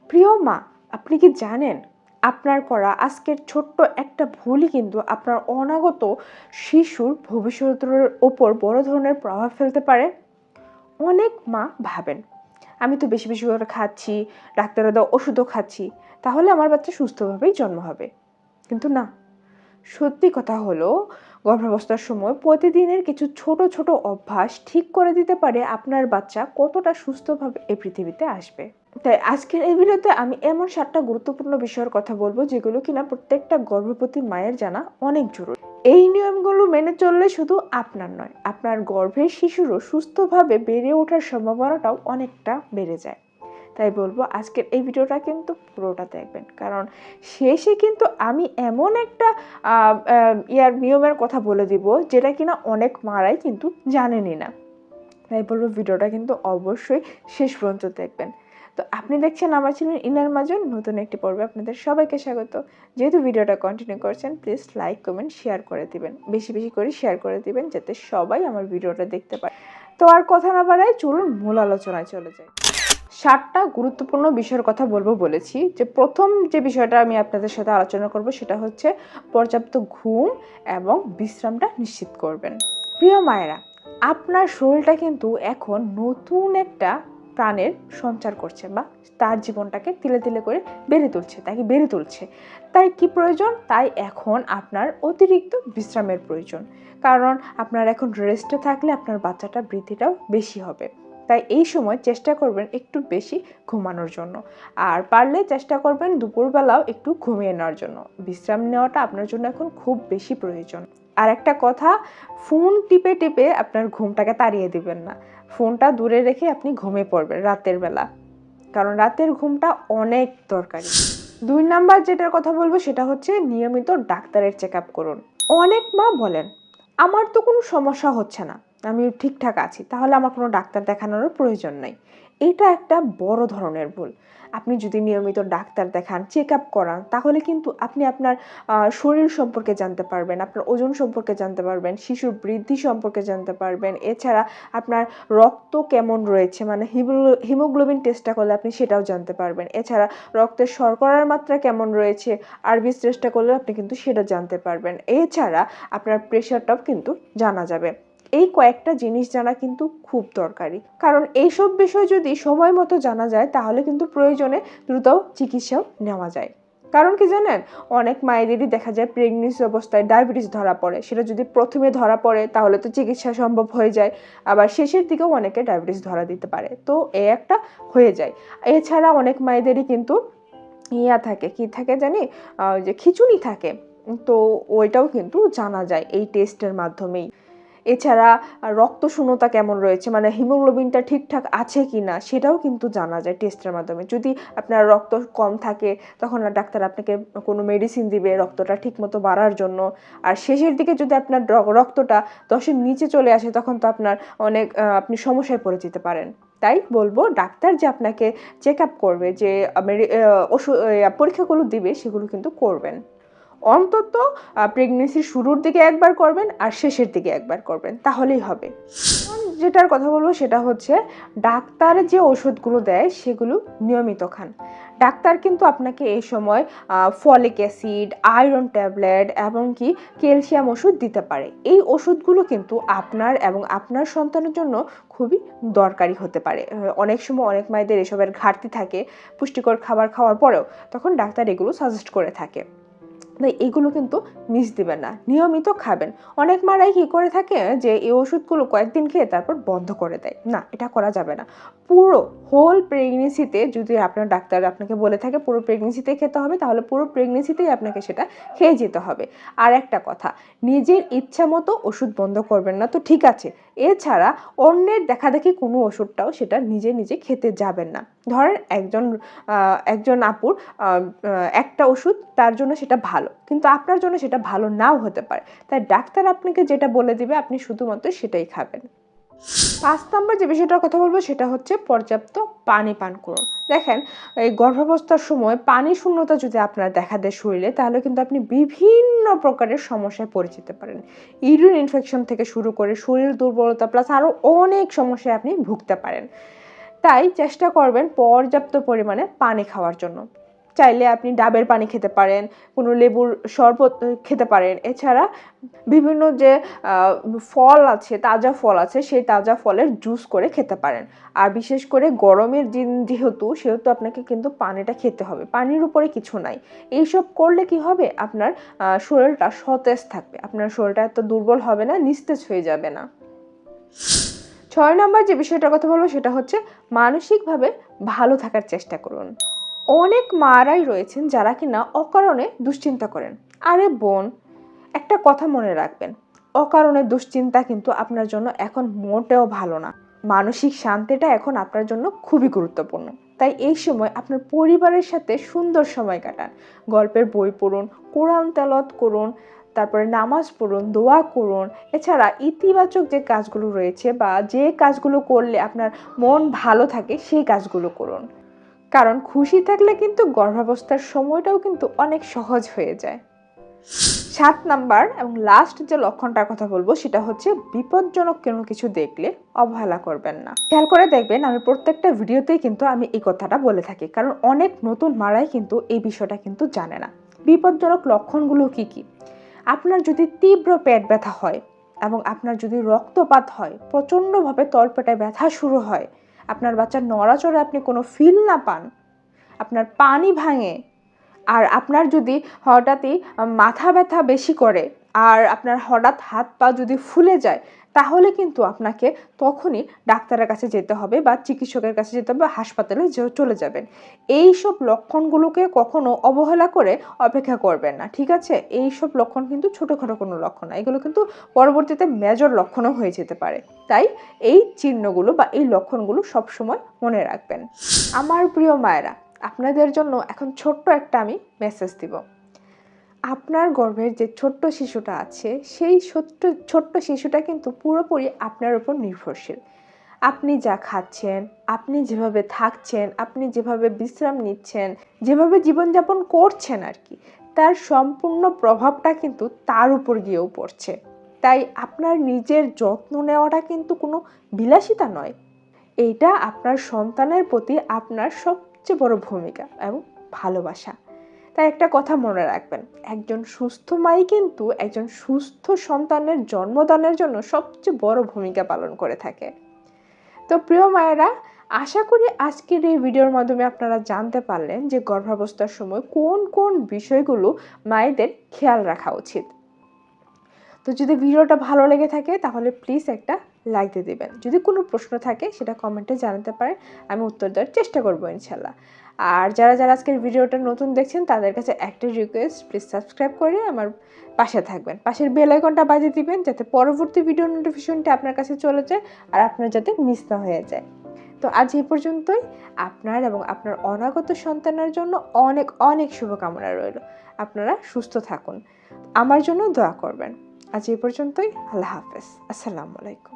প্রিয় মা, আপনি কি জানেন আপনার করা আজকের ছোট্ট একটা ভুলই কিন্তু আপনার অনাগত শিশুর ভবিষ্যতের ওপর বড় ধরনের প্রভাব ফেলতে পারে? অনেক মা ভাবেন, আমি তো বেশি বেশি করে খাচ্ছি, ডাক্তাররা দেওয়া ওষুধও খাচ্ছি, তাহলে আমার বাচ্চা সুস্থভাবেই জন্ম হবে। কিন্তু না, সত্যি কথা হলো, গর্ভাবস্থার সময় প্রতিদিনের কিছু ছোট ছোট অভ্যাস ঠিক করে দিতে পারে আপনার বাচ্চা কতটা সুস্থভাবে এই পৃথিবীতে আসবে। তাই আজকের এই ভিডিওতে আমি এমন 7টা গুরুত্বপূর্ণ বিষয়ের কথা বলবো যেগুলো কিনা প্রত্যেকটা গর্ভবতী মায়ের জানা অনেক জরুরি। এই নিয়মগুলো মেনে চললে শুধু আপনার নয়, আপনার গর্ভের শিশুরও সুস্থভাবে বেড়ে ওঠার সম্ভাবনাটাও অনেকটা বেড়ে যায়। তাই বলবো আজকের এই ভিডিওটা কিন্তু পুরোটা দেখবেন, কারণ শেষে কিন্তু আমি এমন একটা নিয়মের কথা বলে দিব যেটা কিনা অনেক মারাই কিন্তু জানেনই না। তাই বলবো ভিডিওটা কিন্তু অবশ্যই শেষ পর্যন্ত দেখবেন। তো আপনি দেখছেন আমার চ্যানেল ইনার মাজন, নতুন একটি পর্বে আপনাদের সবাইকে স্বাগত। যেহেতু ভিডিওটা কন্টিনিউ করছেন, প্লিজ লাইক কমেন্ট শেয়ার করে দিবেন, বেশি বেশি করে শেয়ার করে দিবেন যাতে সবাই আমার ভিডিওটা দেখতে পায়। তো আর কথা না বাড়ায় চলুন মূল আলোচনায় চলে যাই। 7টা গুরুত্বপূর্ণ বিষয়ের কথা বলবো বলেছি, যে প্রথম যে বিষয়টা আমি আপনাদের সাথে আলোচনা করব সেটা হচ্ছে পর্যাপ্ত ঘুম এবং বিশ্রামটা নিশ্চিত করবেন। প্রিয় মায়েরা, আপনার শরীরটা কিন্তু এখন নতুন একটা প্রাণের সঞ্চার করছে, বা তার জীবনটাকে তিলে তিলে করে বেড়ে তুলছে। তাই কি প্রয়োজন? তাই এখন আপনার অতিরিক্ত বিশ্রামের প্রয়োজন, কারণ আপনার এখন রেস্টে থাকলে আপনার বাচ্চাটা বৃদ্ধিটাও বেশি হবে। তাই এই সময় চেষ্টা করবেন একটু বেশি ঘুমানোর জন্য, আর পারলে চেষ্টা করবেন দুপুরবেলাও একটু ঘুমিয়ে নেওয়ার জন্য। বিশ্রাম নেওয়াটা আপনার জন্য এখন খুব বেশি প্রয়োজন। আর একটা কথা, ফোন টিপে টিপে আপনার ঘুমটাকে তাড়িয়ে দিবেন না। ফোনটা দূরে রেখে আপনি ঘুমিয়ে পড়বেন রাতের বেলা, কারণ রাতের ঘুমটা অনেক দরকারি। 2 নাম্বার যেটার কথা বলবো সেটা হচ্ছে নিয়মিত ডাক্তারের চেক আপ করুন। অনেক মা বলেন, আমার তো কোনো সমস্যা হচ্ছে না, আমি ঠিকঠাক আছি, তাহলে আমার কোনো ডাক্তার দেখানোর প্রয়োজন নাই। এটা একটা বড় ধরনের ভুল। আপনি যদি নিয়মিত ডাক্তার দেখান, চেক আপ করান, তাহলে কিন্তু আপনি আপনার শরীর সম্পর্কে জানতে পারবেন, আপনার ওজন সম্পর্কে জানতে পারবেন, শিশুর বৃদ্ধি সম্পর্কে জানতে পারবেন। এছাড়া আপনার রক্ত কেমন রয়েছে, মানে হিমোগ্লোবিন টেস্টটা করলে আপনি সেটাও জানতে পারবেন। এছাড়া রক্তের শর্করার মাত্রা কেমন রয়েছে, আরবিএস টেস্টটা করলে আপনি কিন্তু সেটা জানতে পারবেন। এছাড়া আপনার প্রেশারটাও কিন্তু জানা যাবে। এই কয়েকটা জিনিস জানা কিন্তু খুব দরকারি, কারণ এইসব বিষয় যদি সময় মতো জানা যায় তাহলে কিন্তু প্রয়োজনে দ্রুত চিকিৎসাও নেওয়া যায়। কারণ কি জানেন, অনেক মায়েদেরই দেখা যায় প্রেগনেন্সি অবস্থায় ডায়াবেটিস ধরা পড়ে। সেটা যদি প্রথমে ধরা পড়ে তাহলে তো চিকিৎসা সম্ভব হয়ে যায়, আবার শেষের দিকেও অনেকে ডায়াবেটিস ধরা দিতে পারে, তো এই একটা হয়ে যায়। এছাড়া অনেক মায়েদেরই কিন্তু কি থাকে জানি, যে খিঁচুনি থাকে, তো ওইটাও কিন্তু জানা যায় এই টেস্টের মাধ্যমেই। এছাড়া রক্ত শূন্যতা কেমন রয়েছে, মানে হিমোগ্লোবিনটা ঠিকঠাক আছে কি না, সেটাও কিন্তু জানা যায় টেস্টের মাধ্যমে। যদি আপনার রক্ত কম থাকে তখন ডাক্তার আপনাকে কোনো মেডিসিন দিবে রক্তটা ঠিকমতো বাড়ার জন্য। আর শেষের দিকে যদি আপনার রক্তটা 10-এর নিচে চলে আসে তখন তো আপনার অনেক আপনি সমস্যায় পড়ে যেতে পারেন। তাই বলবো ডাক্তার যে আপনাকে চেক আপ করবে, যে ওষুধ পরীক্ষাগুলো দিবে, সেগুলো কিন্তু করবেন। অন্তত প্রেগনেন্সির শুরুর দিকে একবার করবেন আর শেষের দিকে একবার করবেন, তাহলেই হবে। যেটার কথা বলবো সেটা হচ্ছে ডাক্তার যে ওষুধগুলো দেয় সেগুলো নিয়মিত খান। ডাক্তার কিন্তু আপনাকে এই সময় ফলিক অ্যাসিড, আয়রন ট্যাবলেট এবং কি ক্যালসিয়াম ওষুধ দিতে পারে। এই ওষুধগুলো কিন্তু আপনার এবং আপনার সন্তানের জন্য খুবই দরকারি হতে পারে। অনেক সময় অনেক মায়েদের এসবের ঘাটতি থাকে পুষ্টিকর খাবার খাওয়ার পরেও, তখন ডাক্তার এগুলো সাজেস্ট করে থাকে। তাই এগুলো কিন্তু মিস দিবেন না, নিয়মিত খাবেন। অনেক মারাই কি করে থাকে যে এই ওষুধগুলো কয়েকদিন খেয়ে তারপর বন্ধ করে দেয়, না, এটা করা যাবে না। পুরো হোল প্রেগনেন্সিতে যদি আপনার ডাক্তার আপনাকে বলে থাকে পুরো প্রেগনেন্সিতে খেতে হবে, তাহলে পুরো প্রেগনেন্সিতেই আপনাকে সেটা খেয়ে যেতে হবে। আর একটা কথা, নিজের ইচ্ছা মতো ওষুধ বন্ধ করবেন না তো ঠিক আছে, এছাড়া অন্যের দেখাদেখি কোনো ওষুধটাও সেটা নিজে নিজে খেতে যাবেন না। ধরেন একজন আপুর একটা ওষুধ তার জন্য সেটা ভালো, কিন্তু আপনার জন্য সেটা ভালো নাও হতে পারে। তাই ডাক্তার আপনাকে যেটা বলে দিবে আপনি শুধুমাত্র সেটাই খাবেন। 5 নম্বর যে বিষয়টার কথা বলবো সেটা হচ্ছে পর্যাপ্ত পানি পান করুন। দেখেন, এই গর্ভাবস্থার সময় পানি শূন্যতা যদি আপনার দেখা দেয় শরীরে, তাহলে কিন্তু আপনি বিভিন্ন প্রকারের সমস্যায় পড়ে যেতে পারেন। ইউরিন ইনফেকশন থেকে শুরু করে শরীর দুর্বলতা প্লাস আরও অনেক সমস্যায় আপনি ভুগতে পারেন। তাই চেষ্টা করবেন পর্যাপ্ত পরিমাণে পানি খাওয়ার জন্য। চাইলে আপনি ডাবের পানি খেতে পারেন, কোনো লেবুর শরবত খেতে পারেন। এছাড়া বিভিন্ন যে ফল আছে, তাজা ফল আছে, সেই তাজা ফলের জুস করে খেতে পারেন। আর বিশেষ করে গরমের দিন সেহেতু আপনাকে কিন্তু পানিটা খেতে হবে, পানির উপরে কিছু নাই। এইসব করলে কি হবে, আপনার শরীরটা সতেজ থাকবে, আপনার শরীরটা এত দুর্বল হবে না, নিস্তেজ হয়ে যাবে না। 6 নম্বর যে বিষয়টার কথা বলবো সেটা হচ্ছে মানসিকভাবে ভালো থাকার চেষ্টা করুন। অনেক মারাই রয়েছেন যারা কিনা অকারণে দুশ্চিন্তা করেন। আরে বোন, একটা কথা মনে রাখবেন, অকারণে দুশ্চিন্তা কিন্তু আপনার জন্য এখন মোটেও ভালো না। মানসিক শান্তিটা এখন আপনার জন্য খুবই গুরুত্বপূর্ণ। তাই এই সময় আপনার পরিবারের সাথে সুন্দর সময় কাটান, গল্পের বই পড়ুন, কোরআন তেলাওয়াত করুন, তারপরে নামাজ পড়ুন, দোয়া করুন। এছাড়া ইতিবাচক যে কাজগুলো রয়েছে বা যে কাজগুলো করলে আপনার মন ভালো থাকে সেই কাজগুলো করুন। কারণ খুশি থাকলে কিন্তু গর্ভাবস্থার সময়টাও কিন্তু অনেক সহজ হয়ে যায়। 7 নাম্বার এবং লাস্ট যে লক্ষণটার কথা বলবো সেটা হচ্ছে বিপজ্জনক কোনো কিছু দেখলে অবহেলা করবেন না। খেয়াল করে দেখবেন, আমি প্রত্যেকটা ভিডিওতেই কিন্তু আমি এই কথাটা বলে থাকি, কারণ অনেক নতুন মারাই কিন্তু এই বিষয়টা কিন্তু জানে না। বিপজ্জনক লক্ষণগুলো কি কি? আপনার যদি তীব্র পেট ব্যথা হয় এবং আপনার যদি রক্তপাত হয়, প্রচণ্ডভাবে তলপেটে ব্যথা শুরু হয়, আপনার বাচ্চার নড়াচড়ে আপনি কোনো ফিল না পান, আপনার পানি ভাঙে, আর আপনার যদি হঠাৎই মাথা ব্যথা বেশি করে আর আপনার হঠাৎ হাত পা যদি ফুলে যায়, তাহলে কিন্তু আপনাকে তখনই ডাক্তারের কাছে যেতে হবে বা চিকিৎসকের কাছে যেতে হবে, হাসপাতালে চলে যাবেন। এই সব লক্ষণগুলোকে কখনো অবহেলা করে অপেক্ষা করবেন না, ঠিক আছে? এই সব লক্ষণ কিন্তু ছোটোখাটো কোনো লক্ষণ না, এগুলো কিন্তু পরবর্তীতে মেজর লক্ষণও হয়ে যেতে পারে। তাই এই চিহ্নগুলো বা এই লক্ষণগুলো সবসময় মনে রাখবেন। আমার প্রিয় মায়েরা, আপনাদের জন্য এখন ছোট্ট একটা আমি মেসেজ দিব। আপনার গর্ভের যে ছোট্ট শিশুটা আছে, সেই ছোট্ট শিশুটা কিন্তু পুরোপুরি আপনার উপর নির্ভরশীল। আপনি যা খাচ্ছেন, আপনি যেভাবে থাকছেন, আপনি যেভাবে বিশ্রাম নিচ্ছেন, যেভাবে জীবনযাপন করছেন আর কি, তার সম্পূর্ণ প্রভাবটা কিন্তু তার উপর গিয়েও পড়ছে। তাই আপনার নিজের যত্ন নেওয়াটা কিন্তু কোনো বিলাসিতা নয়, এইটা আপনার সন্তানের প্রতি আপনার সবচেয়ে বড় ভূমিকা এবং ভালোবাসা। তাই একটা কথা মনে রাখবেন, একজন সুস্থ মাই কিন্তু একজন সুস্থ সন্তানের জন্মদানের জন্য সবচেয়ে বড় ভূমিকা পালন করে থাকে। তো প্রিয় মায়েরা, আশা করি আজকের এই ভিডিওর মাধ্যমে আপনারা জানতে পারলেন যে গর্ভাবস্থার সময় কোন কোন বিষয়গুলো মায়েদের খেয়াল রাখা উচিত। তো যদি ভিডিওটা ভালো লেগে থাকে তাহলে প্লিজ একটা লাইক দিয়ে দেবেন। যদি কোনো প্রশ্ন থাকে সেটা কমেন্টে জানাতে পারেন, আমি উত্তর দেওয়ার চেষ্টা করবো ইনশাল্লাহ। আর যারা যারা আজকের ভিডিওটা নতুন দেখছেন তাদের কাছে একটা রিকোয়েস্ট, প্লিজ সাবস্ক্রাইব করে আমার পাশে থাকবেন, পাশের বেল আইকনটা বাজিয়ে দিবেন যাতে পরবর্তী ভিডিও নোটিফিকেশনটা আপনার কাছে চলে যায় আর আপনার যাতে মিস না হয়ে যায়। তো আজ এই পর্যন্তই। আপনার এবং আপনার অনাগত সন্তানের জন্য অনেক অনেক শুভকামনা রইল। আপনারা সুস্থ থাকুন, আমার জন্য দোয়া করবেন। আজ এই পর্যন্তই। আল্লাহ হাফেজ। আসসালামু আলাইকুম।